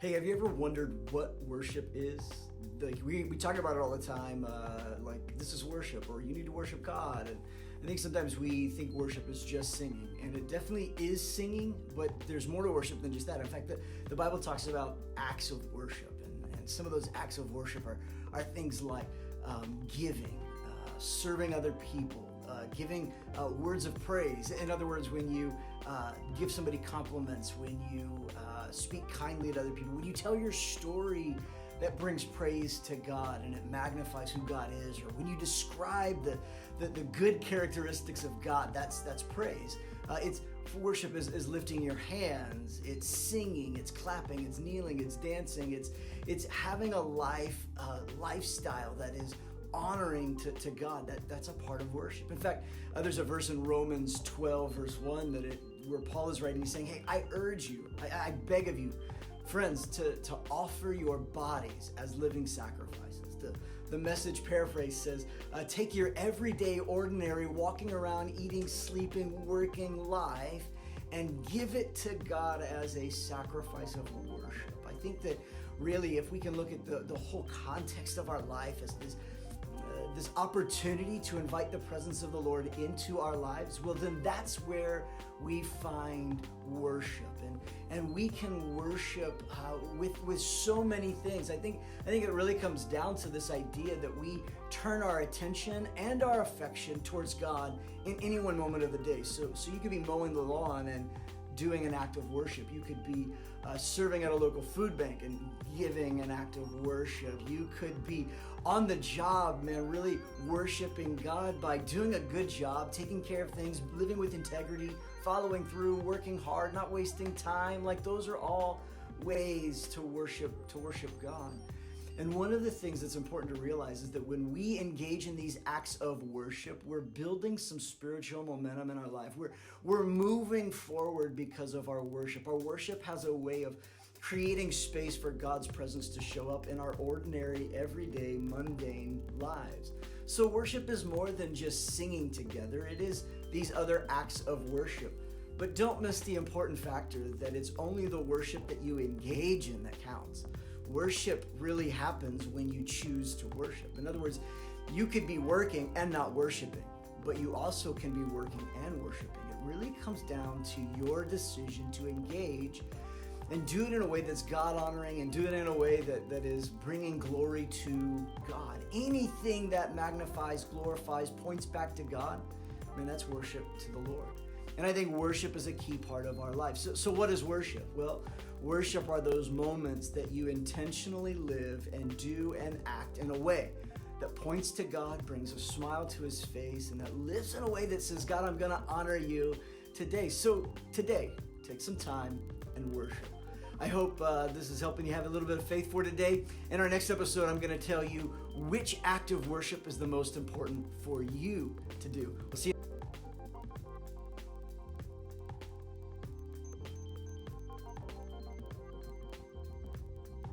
Hey, have you ever wondered what worship is? Like we talk about it all the time, like this is worship, or you need to worship God. And I think sometimes we think worship is just singing, and it definitely is singing, but there's more to worship than just that. In fact, the Bible talks about acts of worship, and some of those acts of worship are things like giving, serving other people, giving words of praise. In other words, when you give somebody compliments, when you speak kindly to other people, when you tell your story that brings praise to God and it magnifies who God is, or when you describe the good characteristics of God, that's praise. It's worship is lifting your hands, it's singing, it's clapping, it's kneeling, it's dancing, it's having a lifestyle that is honoring to God. That's a part of worship. In fact, there's a verse in Romans 12 verse 1 where Paul is writing, he's saying, hey, I urge you, I beg of you, friends, to offer your bodies as living sacrifices. The Message paraphrase says, take your everyday, ordinary, walking around, eating, sleeping, working life and give it to God as a sacrifice of worship. I think that really, if we can look at the whole context of our life as this opportunity to invite the presence of the Lord into our lives, well, then that's where we find worship, and we can worship with so many things. I think it really comes down to this idea that we turn our attention and our affection towards God in any one moment of the day. So you could be mowing the lawn and doing an act of worship. You could be serving at a local food bank and giving an act of worship. You could be on the job, man, really worshiping God by doing a good job, taking care of things, living with integrity, following through, working hard, not wasting time. Like, those are all ways to worship God. And one of the things that's important to realize is that when we engage in these acts of worship, we're building some spiritual momentum in our life. We're moving forward because of our worship. Our worship has a way of creating space for God's presence to show up in our ordinary, everyday, mundane lives. So worship is more than just singing together. It is these other acts of worship. But don't miss the important factor that it's only the worship that you engage in that counts. Worship really happens when you choose to worship. In other words, you could be working and not worshiping, but you also can be working and worshiping. It really comes down to your decision to engage and do it in a way that's God-honoring, and do it in a way that is bringing glory to God. Anything that magnifies, glorifies, points back to God, man, that's worship to the Lord. And I think worship is a key part of our life. So what is worship? Well, worship are those moments that you intentionally live and do and act in a way that points to God, brings a smile to his face, and that lives in a way that says, God, I'm going to honor you today. So today, take some time and worship. I hope this is helping you have a little bit of faith for today. In our next episode, I'm going to tell you which act of worship is the most important for you to do. We'll see you.